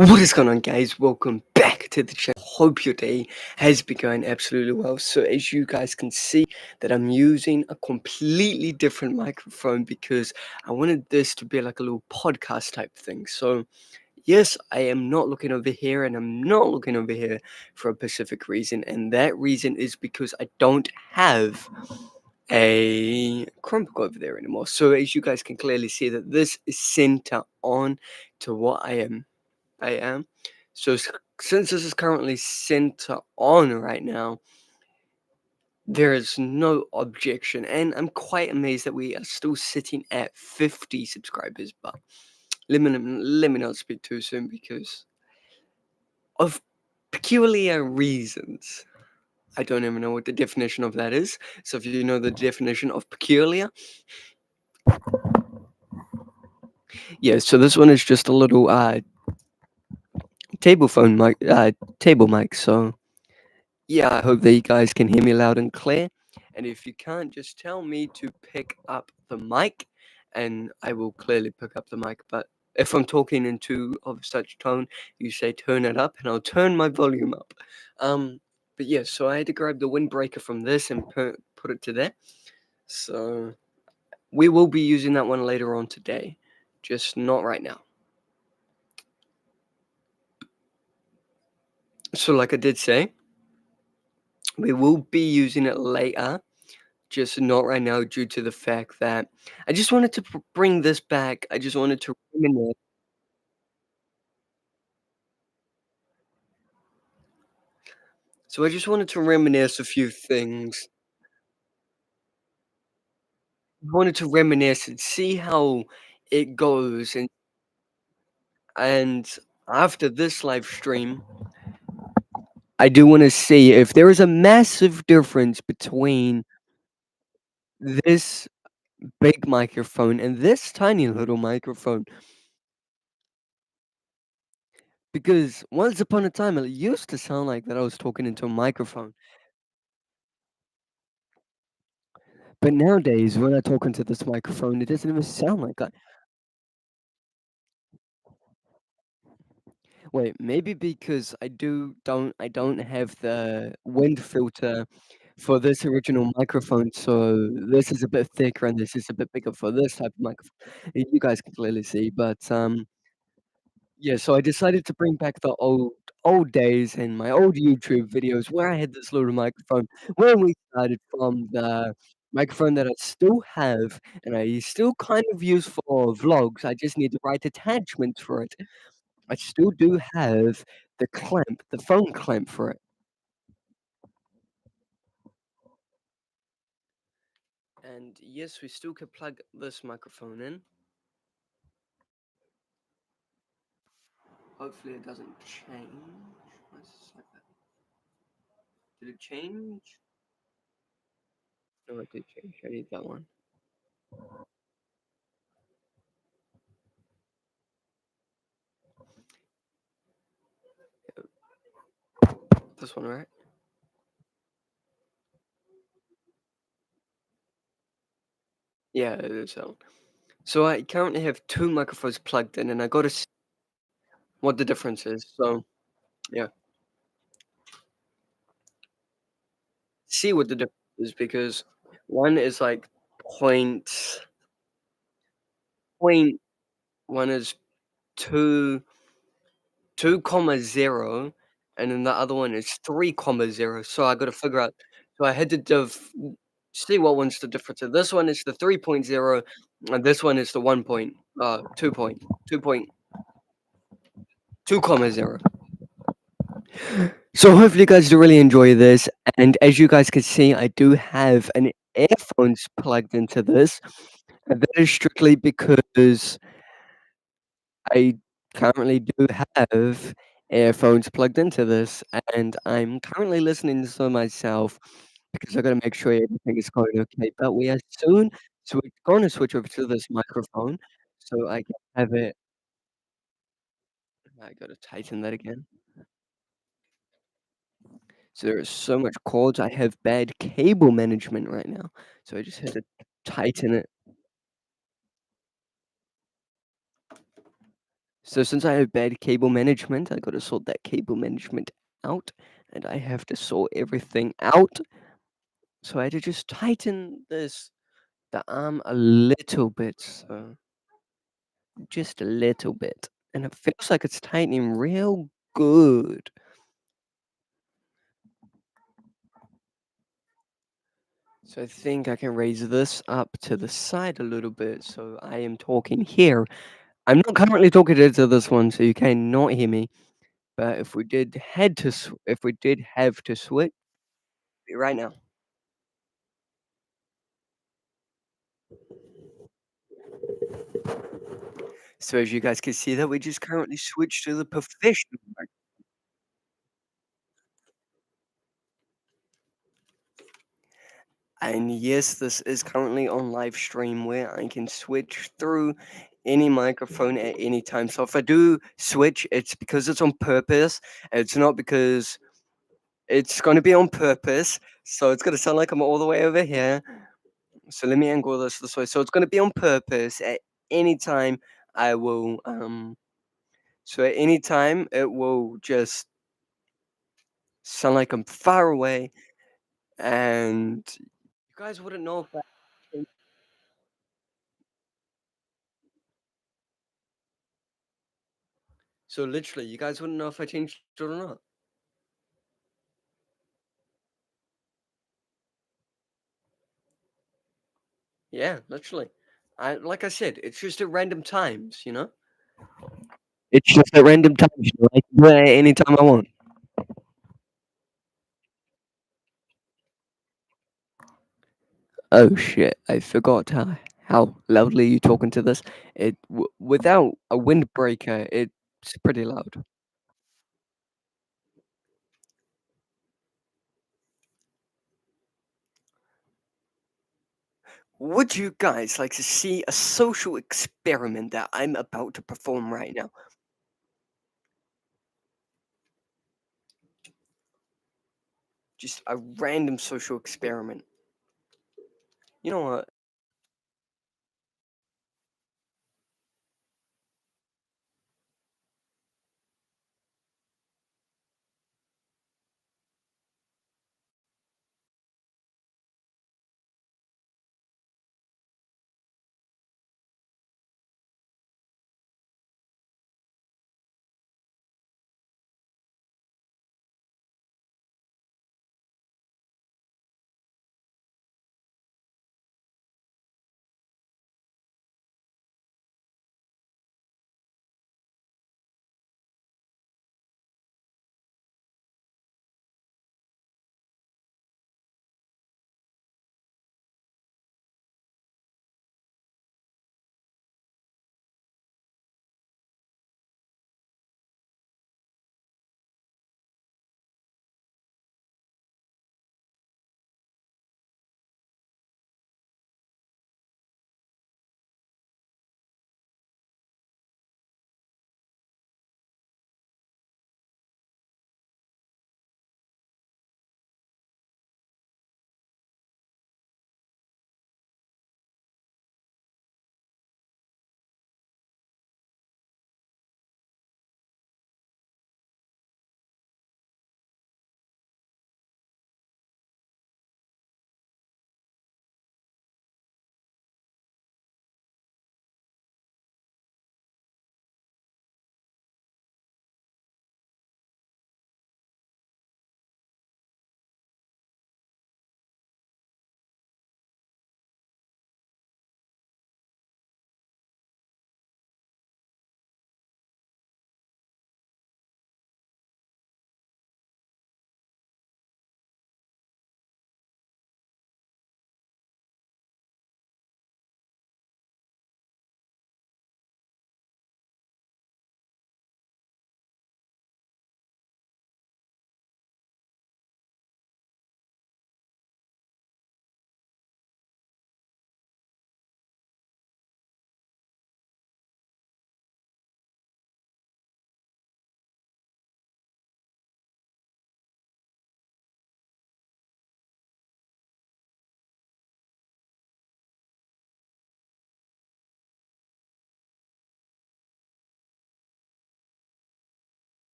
What is going on, guys? Welcome back to the channel. Hope your day has been going absolutely well. So, as you guys can see, that I'm using a completely different microphone because I wanted this to be like a little podcast type thing. So, yes, I am not looking over here, and I'm not looking over here for a specific reason, and that reason is because I don't have a Chromebook over there anymore. So, as you guys can clearly see, that this is center on to what I am. So since this is currently center on right now, there is no objection, and I'm quite amazed that we are still sitting at 50 subscribers. But let me not speak too soon because of peculiar reasons. I don't even know what the definition of that is. So if you know the definition of peculiar, yeah. So this one is just a little table phone mic, table mic. So yeah, I hope that you guys can hear me loud and clear. And if you can't, just tell me to pick up the mic, and I will clearly pick up the mic. But if I'm talking in too of such tone, you say turn it up, and I'll turn my volume up. Um, but yeah, so I had to grab the windbreaker from this and put it to there. So we will be using that one later on today, just not right now. So like I did say, we will be using it later. Just not right now due to the fact that I just wanted to bring this back. I just wanted to reminisce. So I just wanted to reminisce a few things. I wanted to reminisce and see how it goes, and after this live stream, I do want to see if there is a massive difference between this big microphone and this tiny little microphone. Because once upon a time, it used to sound like that I was talking into a microphone. But nowadays, when I talk into this microphone, it doesn't even sound like that. Wait, maybe because I don't have the wind filter for this original microphone, so this is a bit thicker and this is a bit bigger for this type of microphone. You guys can clearly see, but yeah, so I decided to bring back the old days and my old YouTube videos where I had this little microphone, where we started from the microphone that I still have and I still kind of use for vlogs. I just need the right attachments for it. I still do have the clamp, the phone clamp for it. And yes, we still could plug this microphone in. Hopefully it doesn't change. Why is this like that? Did it change? No, it did change. I need that one. This one, right? Yeah, it is that one. So I currently have two microphones plugged in, and I got to see what the difference is. So yeah, see what the difference is because one is like point one is two 2,0, and then the other one is 3,0. So I got to figure out. So I had to see what one's the difference. So this one is the 3.0, and this one is the 2.0. So hopefully you guys do really enjoy this, and as you guys can see, I do have an earphones plugged into this, and that is strictly because I currently do have earphones plugged into this, and I'm currently listening to some myself because I gotta make sure everything is going okay, but we are soon gonna switch over to this microphone, so I can have it. I gotta tighten that again. So there is so much cords. I have bad cable management right now, so I just had to tighten it. So since I have bad cable management, I gotta sort that cable management out, and I have to sort everything out. So I had to just tighten the arm a little bit, so just a little bit, and it feels like it's tightening real good. So I think I can raise this up to the side a little bit, so I am talking here. I'm not currently talking into this one, so you cannot hear me. But if we did have to switch right now. So as you guys can see that we just currently switched to the professional mode. And yes, this is currently on live stream where I can switch through any microphone at any time. So if I do switch, it's because it's on purpose. It's not because it's going to be on purpose. So it's going to sound like I'm all the way over here. So let me angle this way. So it's going to be on purpose at any time. I will so at any time it will just sound like I'm far away, and you guys wouldn't know if that. So literally, you guys wouldn't know if I changed it or not. Yeah, literally. I like I said, it's just at random times, you know? It's just at random times, you know, I can do it at any time I want. Oh shit, I forgot how loudly you talking to this. Without a windbreaker, it's pretty loud. Would you guys like to see a social experiment that I'm about to perform right now? Just a random social experiment. You know what?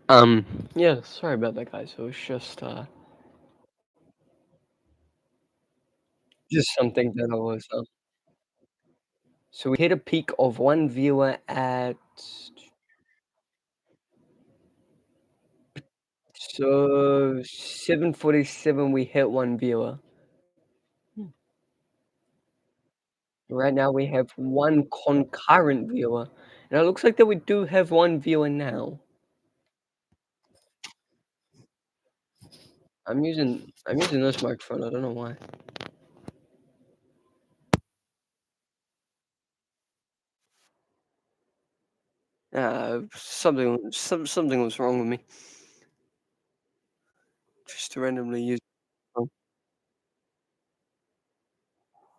Um, yeah, sorry about that, guys. It was just something that I was. So we hit a peak of one viewer at so 7:47. We hit one viewer. Hmm. Right now we have one concurrent viewer, and it looks like that we do have one viewer now. I'm using this microphone. I don't know why. Something was wrong with me. Just to randomly use.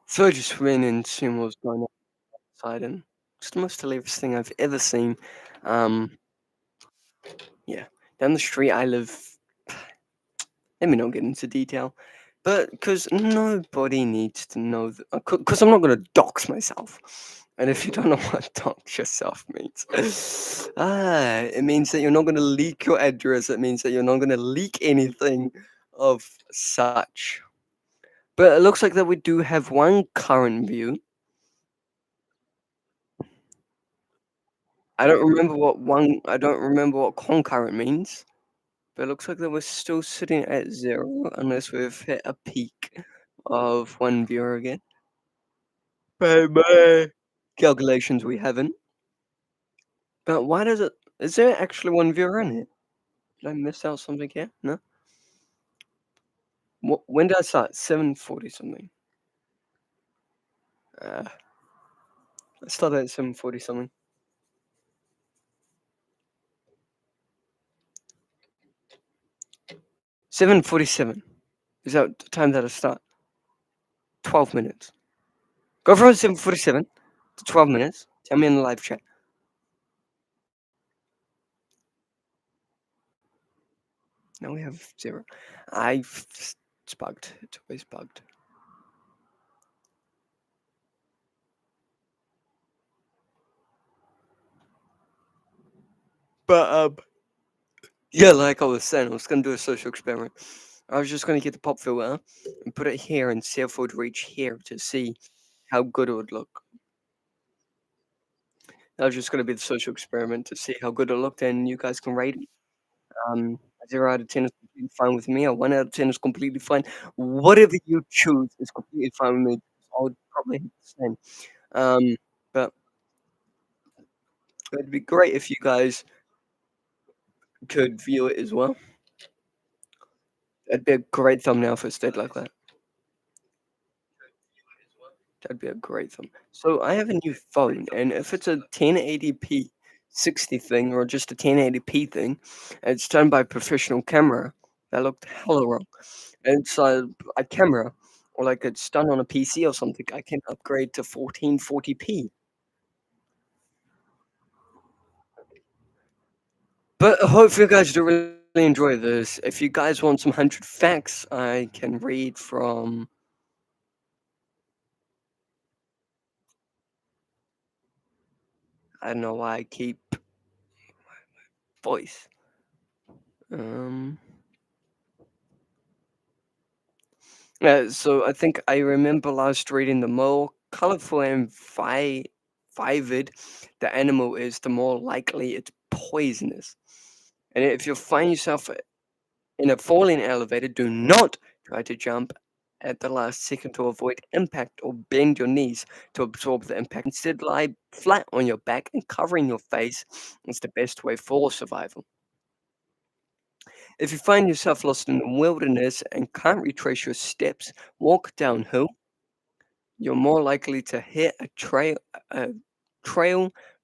So I just went and seen what was going on outside, and it's the most hilarious thing I've ever seen. Um, yeah, down the street I live. Let me not get into detail, but because nobody needs to know, because I'm not gonna dox myself. And if you don't know what dox yourself means, it means that you're not gonna leak your address. It means that you're not gonna leak anything of such. But it looks like that we do have one current view. I don't remember what concurrent means, but it looks like that we're still sitting at 0 unless we've hit a peak of 1 viewer again. By my calculations, we haven't. But why does it is there actually 1 viewer in it? Did I miss out something here? No? When did I start? 7:40 something. Uh, I started at 7:40 something. 7:47. Is that the time that I start? 12 minutes. Go from 7:47 to 12 minutes. Tell me in the live chat. Now we have 0. I've it's bugged. It's always bugged. But, yeah, like I was saying, I was gonna do a social experiment. I was just gonna get the pop filter and put it here and see if it would reach here to see how good it would look. That was just gonna be the social experiment to see how good it looked, and you guys can rate it. A 0 out of 10 is completely fine with me, a 1 out of 10 is completely fine. Whatever you choose is completely fine with me. I would probably hit the same. Um, but it'd be great if you guys could view it as well. That'd be a great thumbnail if it stayed like that. That'd be a great thumb. So I have a new phone, and if it's a 1080p 60 thing or just a 1080p thing, and it's done by professional camera, that looked hella wrong. And it's a camera, or like it's done on a PC or something, I can upgrade to 1440p. But I hope you guys do really enjoy this. If you guys want some 100 facts, I can read from. I don't know why I keep voice. Um. So I think I remember last reading the more colorful and vivid the animal is, the more likely it's poisonous. And if you find yourself in a falling elevator, do not try to jump at the last second to avoid impact or bend your knees to absorb the impact. Instead, lie flat on your back and covering your face is the best way for survival. If you find yourself lost in the wilderness and can't retrace your steps, walk downhill. You're more likely to hit a trail,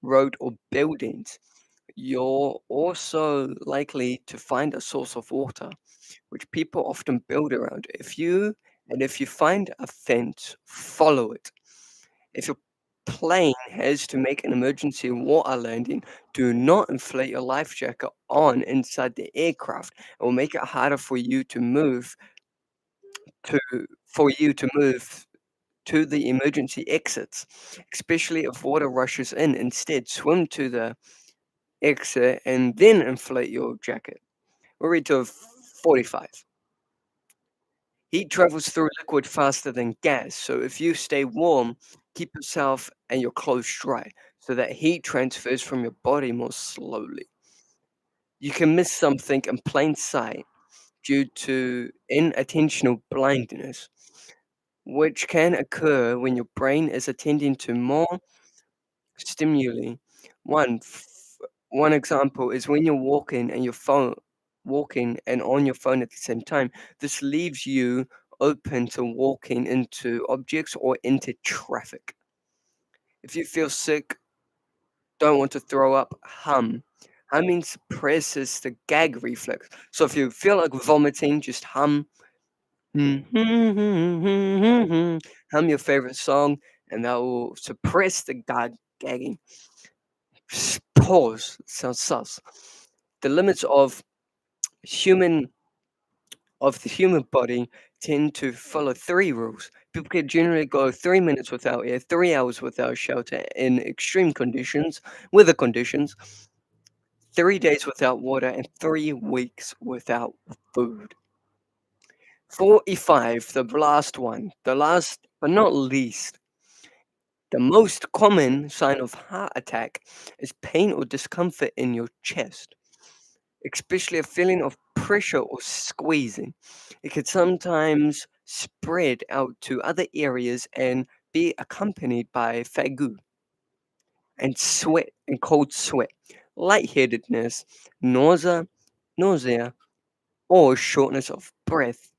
road, or buildings. You're also likely to find a source of water, which people often build around. If you find a fence, follow it. If your plane has to make an emergency water landing, do not inflate your life jacket on inside the aircraft. It will make it harder to for you to move to the emergency exits, especially if water rushes in. Instead, swim to the exit, and then inflate your jacket. We'll read to 45. Heat travels through liquid faster than gas, so if you stay warm, keep yourself and your clothes dry so that heat transfers from your body more slowly. You can miss something in plain sight due to inattentional blindness, which can occur when your brain is attending to more stimuli. One f- One example is when you're walking and on your phone at the same time. This leaves you open to walking into objects or into traffic. If you feel sick, don't want to throw up, hum. Humming suppresses the gag reflex. So if you feel like vomiting, just hum. Hum your favorite song, and that will suppress the gagging. Pause. Sounds sus. The limits human the human body tend to follow three rules. People can generally go 3 minutes without air, 3 hours without shelter in extreme conditions, weather conditions, 3 days without water, and 3 weeks without food. 45, the last one, the last but not least. The most common sign of heart attack is pain or discomfort in your chest, especially a feeling of pressure or squeezing. It can sometimes spread out to other areas and be accompanied by fatigue and sweat and cold sweat, lightheadedness, nausea, nausea, or shortness of breath.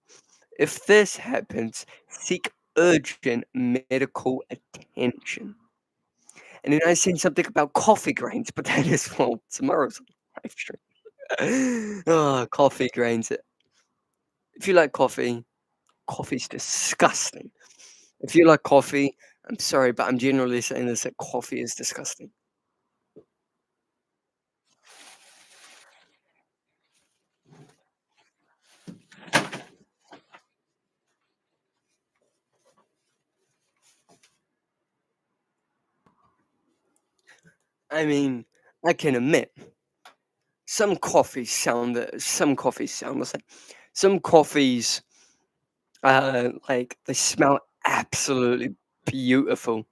If this happens, seek urgent medical attention. And then I seen something about coffee grains, but that is for tomorrow's live stream. Oh, coffee grains. If you like coffee, coffee's disgusting. If you like coffee, I'm sorry, but I'm generally saying this that coffee is disgusting. I mean, I can admit some coffees sound the same. Some coffees like they smell absolutely beautiful.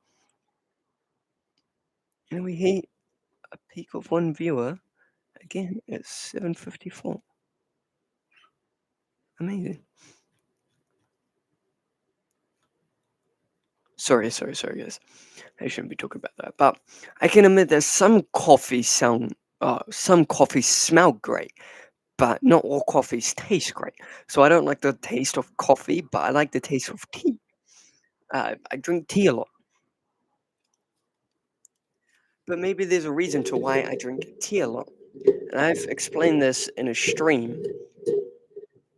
And we hit a peak of one viewer again at 7:54. Amazing. Sorry, guys. I shouldn't be talking about that. But I can admit that some coffees smell great, but not all coffees taste great. So I don't like the taste of coffee, but I like the taste of tea. I drink tea a lot, but maybe there's a reason to why I drink tea a lot. And I've explained this in a stream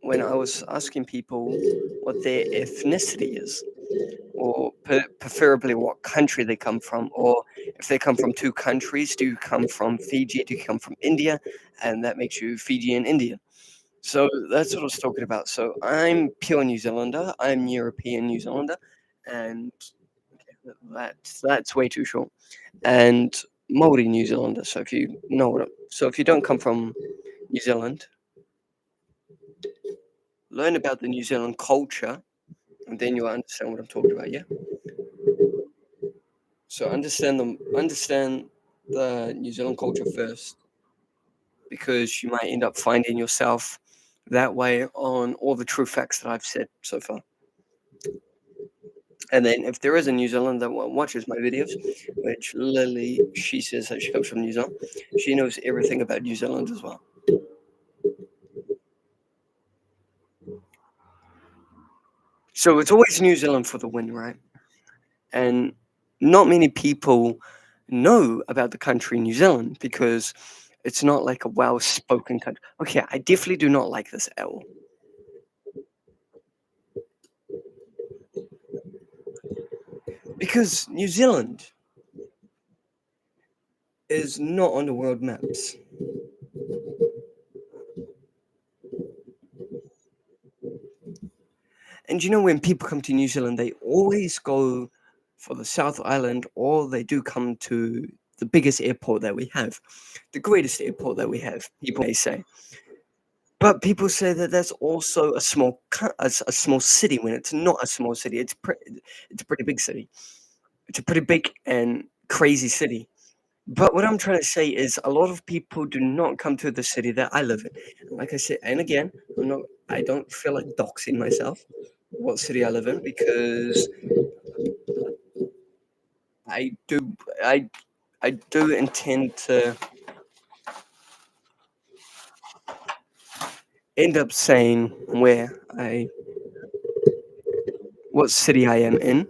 when I was asking people what their ethnicity is, or preferably what country they come from, or if they come from two countries, do you come from Fiji, do you come from India, and that makes you Fijian Indian. So that's what I was talking about. So I'm pure New Zealander, I'm European New Zealander, and that's way too short. And Maori New Zealander. So if you know so if you don't come from New Zealand, learn about the New Zealand culture, and then you'll understand what I'm talking about. Yeah. So understand the New Zealand culture first, because you might end up finding yourself that way on all the true facts that I've said so far. And then if there is a New Zealander that watches my videos, which Lily, she says that she comes from New Zealand, she knows everything about New Zealand as well. So it's always New Zealand for the win, right? And not many people know about the country New Zealand because it's not like a well-spoken country. Okay, I definitely do not like this at all. Because New Zealand is not on the world maps. And you know, when people come to New Zealand, they always go for the South Island, or they do come to the biggest airport that we have, the greatest airport that we have, people may say. But people say that that's also a small a small city when it's not a small city. It's a pretty big city. It's a pretty big and crazy city. But what I'm trying to say is a lot of people do not come to the city that I live in. Like I said, and again, I don't feel like doxing myself what city I live in because I do I I do intend to end up saying where I what city I am in,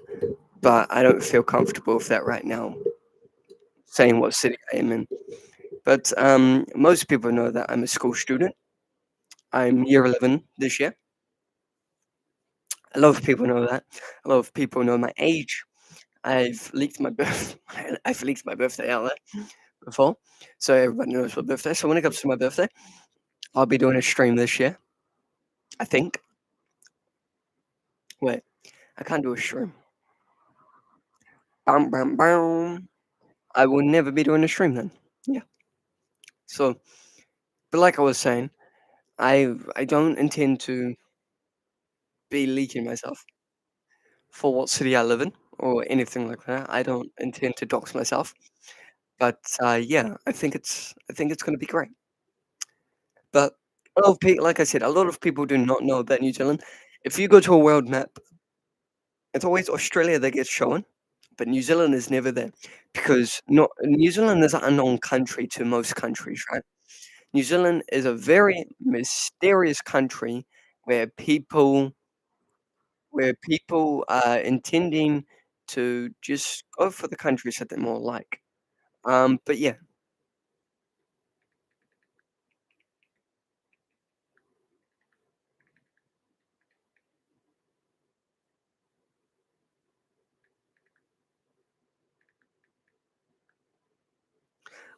but I don't feel comfortable with that right now, saying what city I am in. But most people know that I'm a school student. I'm year 11 this year. A lot of people know that. A lot of people know my age. I've leaked my birth. I've leaked my birthday out there before, so everybody knows my birthday. So when it comes to my birthday, I'll be doing a stream this year. I think. Wait, I can't do a stream. Bam, bam, bam. I will never be doing a stream then. Yeah. So, but like I was saying, I don't intend to be leaking myself for what city I live in or anything like that. I don't intend to dox myself. But yeah, I think it's going to be great. But a lot of people, like I said, a lot of people do not know about New Zealand. If you go to a world map, it's always Australia that gets shown, but New Zealand is never there because not New Zealand is an unknown country to most countries, right? New Zealand is a very mysterious country where people are intending to just go for the countries that they're more like. But yeah,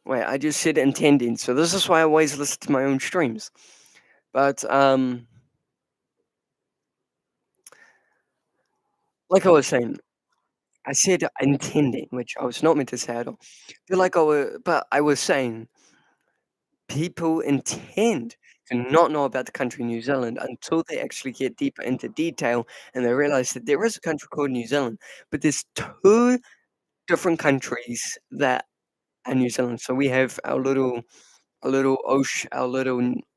wait, I just said intending, so this is why I always listen to my own streams. But like I was saying, I said intending, which I was not meant to say at all. But I was saying people intend to not know about the country New Zealand until they actually get deeper into detail and they realize that there is a country called New Zealand, but there's two different countries that are New Zealand. So we have our little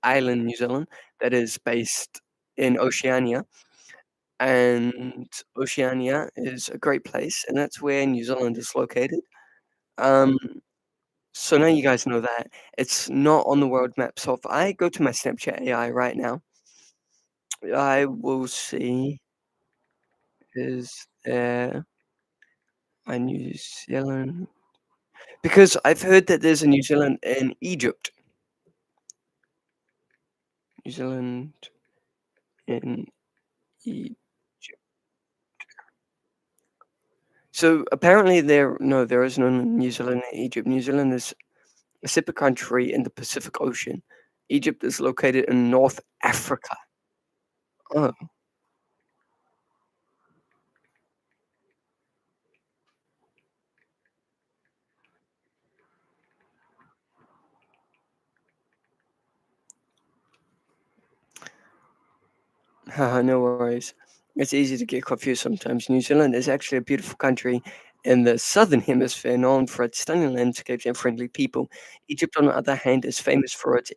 island New Zealand that is based in Oceania, and Oceania is a great place, and that's where New Zealand is located. Um, so now you guys know that it's not on the world map. So if I go to my Snapchat AI right now, I will see is there a New Zealand because I've heard that there's a New Zealand in Egypt. New Zealand in Egypt. So apparently there is no New Zealand in Egypt. New Zealand is a separate country in the Pacific Ocean. Egypt is located in North Africa. Oh, haha, no worries. It's easy to get confused sometimes. New Zealand is actually a beautiful country in the southern hemisphere, known for its stunning landscapes and friendly people. Egypt, on the other hand, is famous for its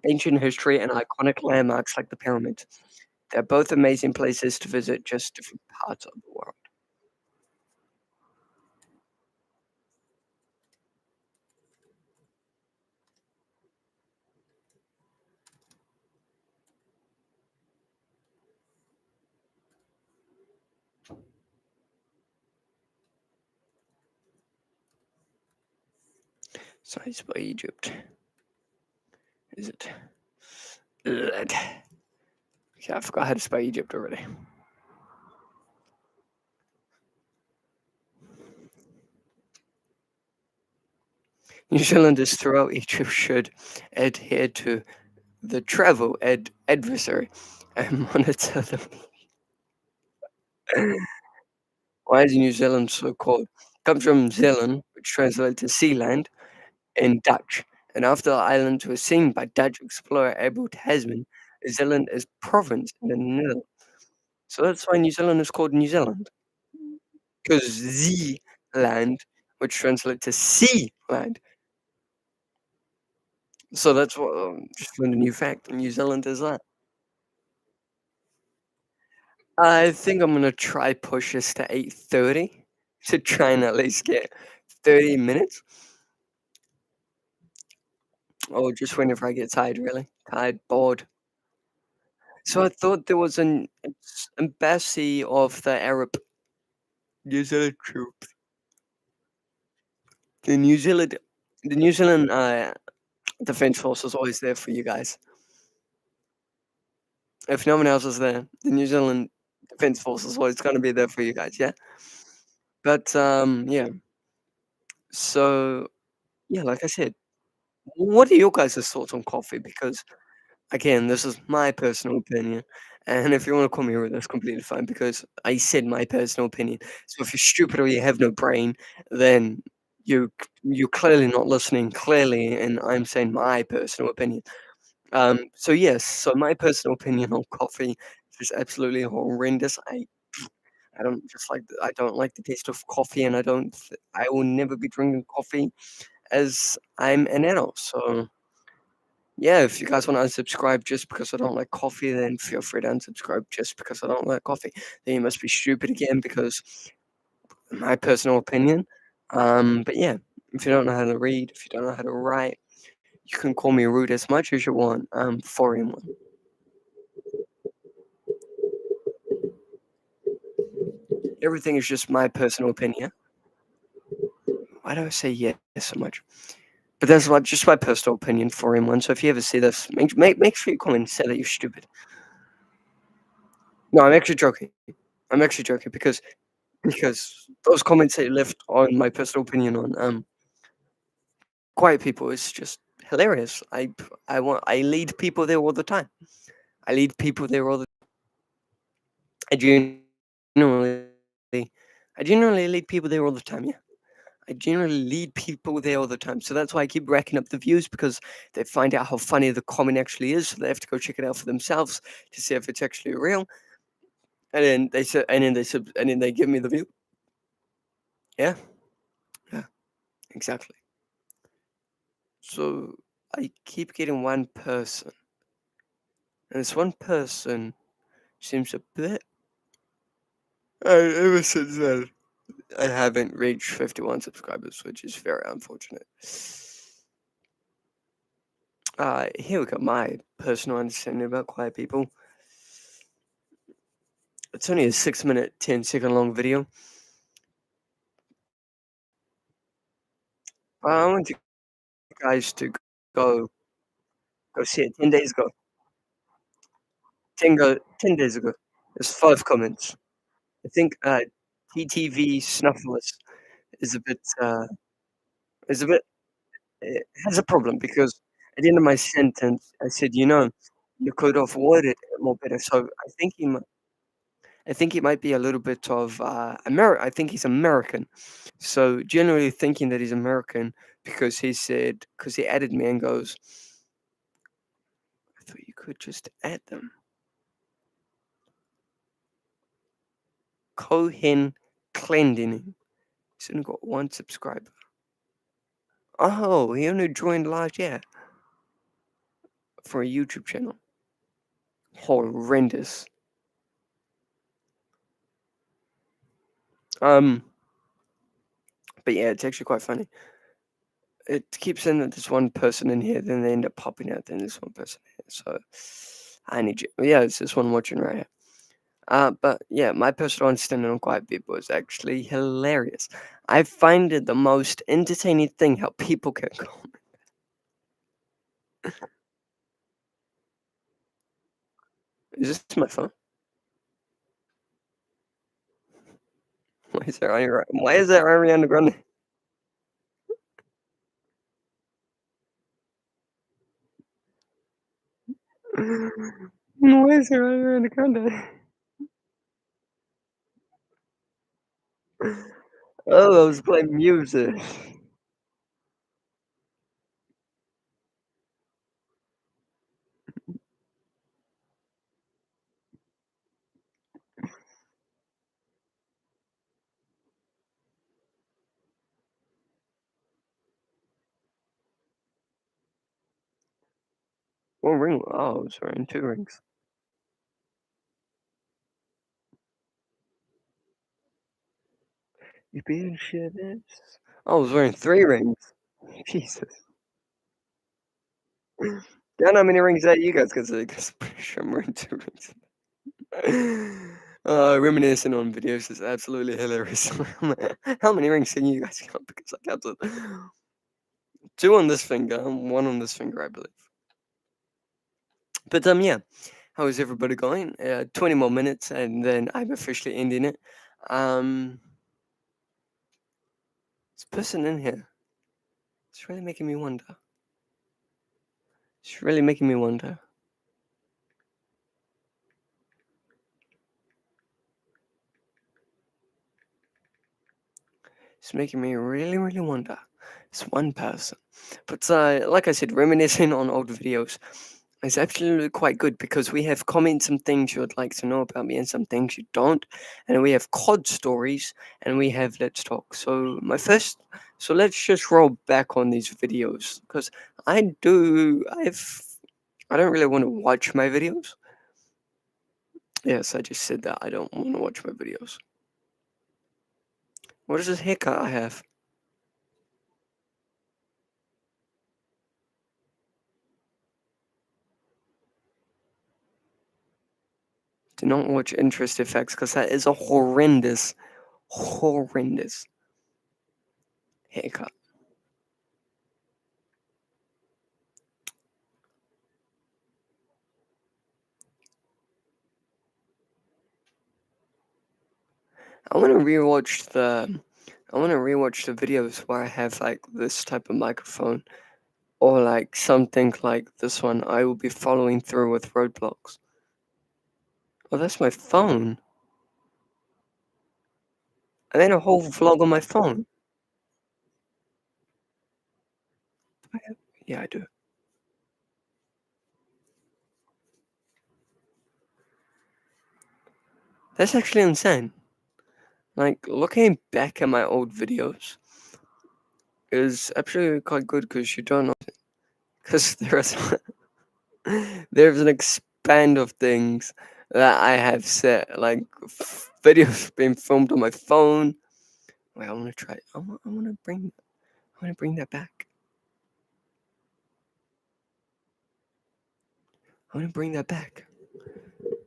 ancient history and iconic landmarks like the pyramids. They're both amazing places to visit, just different parts of the world. Size by Egypt. Is it? Ugh. Yeah, I forgot how to spell Egypt already. New Zealanders throughout Egypt should adhere to the travel adversary and monitor them. Why is New Zealand so cold? comes from Zeeland, which translates to sea land in Dutch, and after the islands were seen by Dutch explorer Abel Tasman, Zeeland is province in the Netherlands. So that's why New Zealand is called New Zealand, because Zeeland, which translates to sea land. So that's what just learned a new fact. New Zealand is that. I think I'm gonna try push this to 8:30 to try and at least get 30 minutes, or just whenever I get tired, really. Tired, bored. So I thought there was an embassy of the Arab New Zealand troops. The New Zealand the New Zealand, Defence Force is always there for you guys. If no one else is there, the New Zealand Defence Force is always gonna be there for you guys, yeah? But, yeah. So, yeah, like I said, what are your guys' thoughts on coffee? Because, again, this is my personal opinion, and if you wanna call me rude, that's completely fine because I said my personal opinion. So if you're stupid or you have no brain, then you're clearly not listening clearly, and I'm saying my personal opinion. So yes, so my personal opinion on coffee is absolutely horrendous. I don't just like I don't like the taste of coffee, and I will never be drinking coffee as I'm an adult. So yeah, if you guys want to unsubscribe just because I don't like coffee, then feel free to unsubscribe just because I don't like coffee. Then you must be stupid again because my personal opinion. But yeah, if you don't know how to read, if you don't know how to write, you can call me rude as much as you want. I'm 4 in 1. Everything is just my personal opinion. Why do I say yes so much? But that's what just my personal opinion, 4 in 1. So if you ever see this, make sure you call and say that you're stupid. No, I'm actually joking. I'm actually joking because those comments that you left on my personal opinion on quiet people is just hilarious. I lead people there all the time. I lead people there all the I genuinely I genuinely lead people there all the time, yeah. I generally lead people there all the time. So that's why I keep racking up the views because they find out how funny the comment actually is. So they have to go check it out for themselves to see if it's actually real. And then they said, and then they give me the view. Yeah, yeah, exactly. So I keep getting one person, and this one person seems a bit. Ever since then, I haven't reached 51 subscribers, which is very unfortunate. Here we go. My personal understanding about quiet people. It's only a 6 minute, 10-second long video. I want you guys to go go see it 10 days ago. 10 days ago. There's 5 comments. I think, TTV Snuffles is a bit, is a bit it has a problem because at the end of my sentence, I said, "You know, you could have worded it more better." So I think he might be a little bit of, I think he's American. So, generally thinking that he's American because he added me and goes, "I thought you could just add them." Cohen Clendening. He's only got 1 subscriber. Oh, he only joined last year for a YouTube channel. Horrendous. Um, but yeah, it's actually quite funny. It keeps saying that there's 1 person in here, then they end up popping out, then there's 1 person here. So I need you. Yeah, it's this one watching right here. But yeah, my personal understanding on quiet people is actually hilarious. I find it the most entertaining thing how people can comment. Is this my phone? Why is there Ariana Grande? Why is there Ariana Grande? Oh, I was playing music. One ring. Oh, I was wearing 2 rings. You being shit is. I was wearing 3 rings. Jesus. I don't know how many rings that you guys can see 'cause I'm pretty sure I'm wearing 2 rings. Reminiscing on videos is absolutely hilarious. How many rings can you guys count? Because I counted 2 on this finger and 1 on this finger, I believe. But, yeah, how is everybody going? 20 more minutes and then I'm officially ending it. Um, this person in here, it's really making me wonder. It's really making me wonder. It's making me really, really wonder. It's one person. But like I said, reminiscing on old videos is absolutely quite good because we have comments and things you would like to know about me and some things you don't. And we have COD stories and we have Let's Talk. So let's just roll back on these videos because I don't really want to watch my videos. Yes, I just said that. I don't want to watch my videos. What is this haircut I have? Do not watch interest effects because that is a horrendous haircut. I want to rewatch the I want to rewatch the videos where I have like this type of microphone or like something like this one. I will be following through with roadblocks. Oh, that's my phone. I made a whole vlog on my phone. Yeah, I do. That's actually insane. Like looking back at my old videos is actually quite good because you don't know because there's an expand of things that I have set, like videos being filmed on my phone. Wait, I want to try. I want to bring that back. I want to bring that back.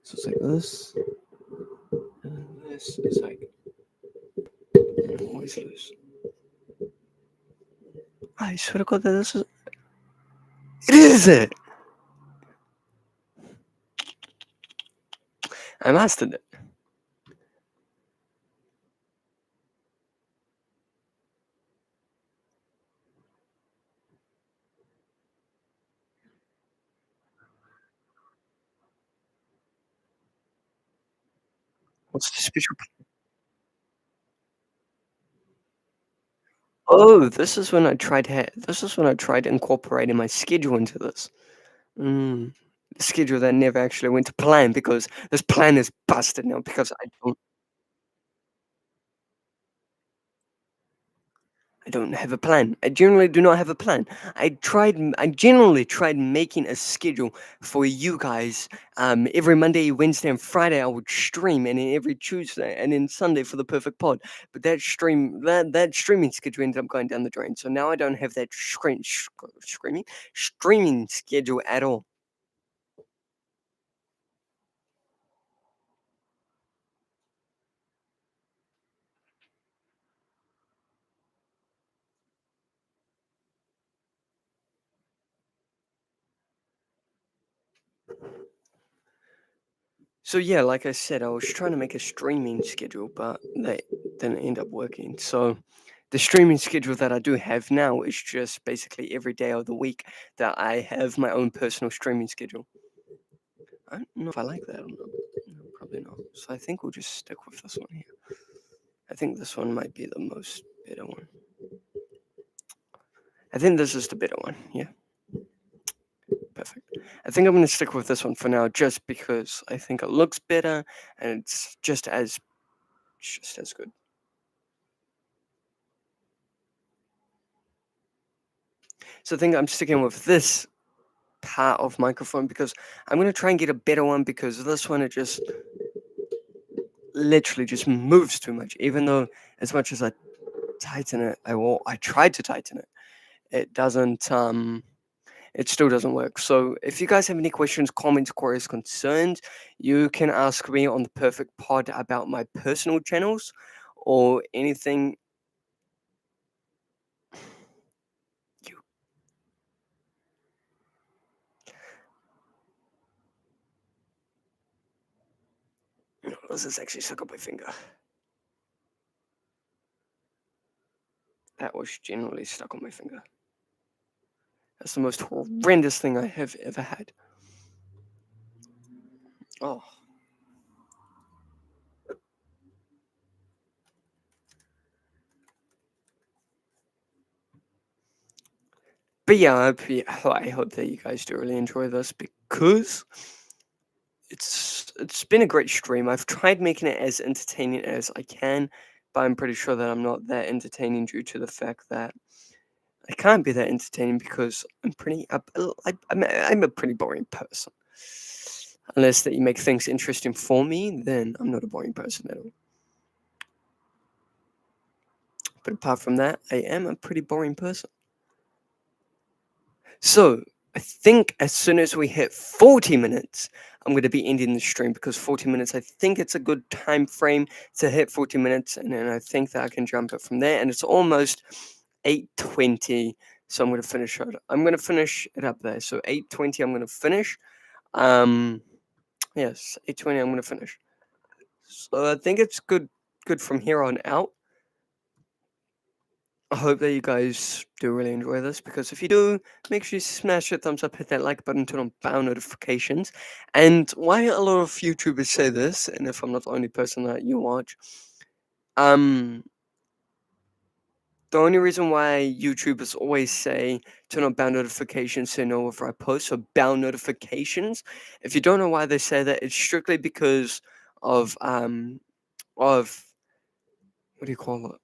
So it's like this, and this is like always this. I swear to God that this is. It is it. I mastered it. What's the special? Oh, this is when I tried incorporating my schedule into this. Mm. Schedule that never actually went to plan because this plan is busted now because I don't have a plan. I generally do not have a plan. I generally tried making a schedule for you guys. Every Monday, Wednesday, and Friday I would stream, and then every Tuesday and then Sunday for the perfect pod. But that streaming schedule ended up going down the drain. So now I don't have that streaming schedule at all. So yeah, like I said, I was trying to make a streaming schedule, but that didn't end up working. So the streaming schedule that I do have now is just basically every day of the week that I have my own personal streaming schedule. I don't know if I like that or not. No, probably not. So I think we'll just stick with this one here. I think this one might be the most better one. I think this is the better one. Yeah, perfect. I think I'm going to stick with this one for now, just because I think it looks better and it's just as good. So I think I'm sticking with this part of microphone because I'm going to try and get a better one, because this one, it just literally just moves too much. Even though as much as I tighten it, I tried to tighten it, it doesn't it still doesn't work. So if you guys have any questions, comments, queries, concerns, you can ask me on the Perfect Pod about my personal channels or anything. No, this is actually stuck on my finger. That was generally stuck on my finger. That's the most horrendous thing I have ever had. Oh. But yeah, I hope that you guys do really enjoy this, because it's been a great stream. I've tried making it as entertaining as I can, but I'm pretty sure that I'm not that entertaining due to the fact that I can't be that entertaining, because I'm a pretty boring person. Unless that you make things interesting for me, then I'm not a boring person at all. But apart from that, I am a pretty boring person. So I think as soon as we hit 40 minutes, I'm going to be ending the stream, because 40 minutes, I think it's a good time frame to hit 40 minutes, and then I think that I can jump it from there. And it's almost 8:20, so I'm going to finish it. I'm going to finish it up there. So 8:20, I'm going to finish. Yes, 8:20, I'm going to finish. So I think it's good from here on out. I hope that you guys do really enjoy this, because if you do, make sure you smash that thumbs up, hit that like button, turn on bell notifications. And why a lot of YouTubers say this, and if I'm not the only person that you watch, the only reason why YouTubers always say turn on bell notifications so you know if I post, so bell notifications. If you don't know why they say that, it's strictly because of what do you call it?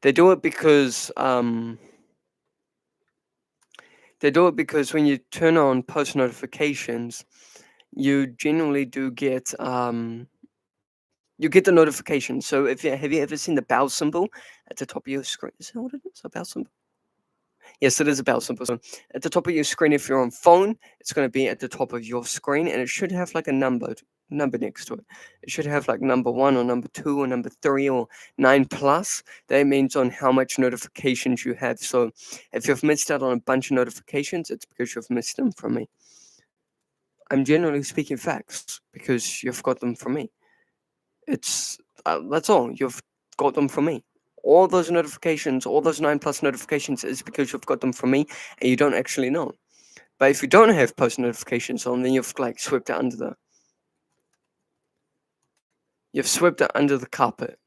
They do it because when you turn on post notifications, you generally do get you get the notification. So if you have you ever seen the bell symbol at the top of your screen? Is that what it is? A bell symbol? Yes, it is a bell symbol. So at the top of your screen, if you're on phone, it's going to be at the top of your screen, and it should have like a number next to it. It should have like number 1 or number 2 or number 3 or 9 plus. That means on how much notifications you have. So if you've missed out on a bunch of notifications, it's because you've missed them from me. I'm generally speaking facts, because you've got them from me. It's that's all. You've got them from me. All those notifications, all those 9 plus notifications, is because you've got them from me and you don't actually know. But if you don't have post notifications on, then you've like swept it under the carpet.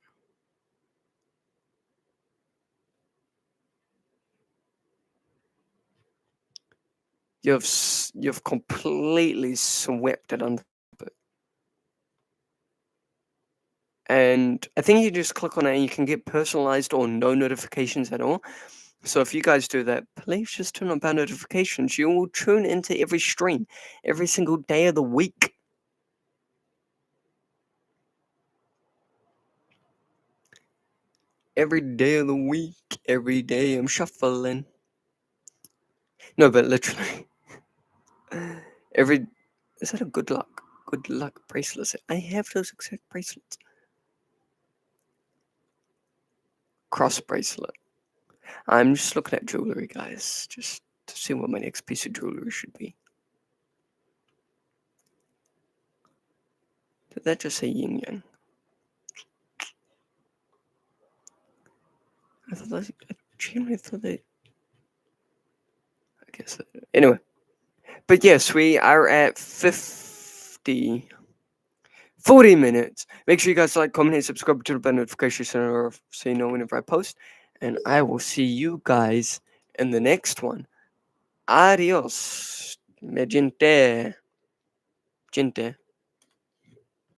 You've completely swept it under the carpet. And I think you just click on it and you can get personalized or no notifications at all. So if you guys do that, please just turn on bell notifications. You will tune into every stream every single day of the week. Every day of the week, every day I'm shuffling. No, but literally. Is that a good luck bracelet? I have those exact bracelets. Cross bracelet. I'm just looking at jewelry, guys, just to see what my next piece of jewelry should be. Did that just say yin yang? I genuinely thought they. I guess. Anyway. But yes, we are at 50 40 minutes. Make sure you guys like, comment, and subscribe to the bell notification center so you know whenever I post. And I will see you guys in the next one. Adios, mi gente. Gente.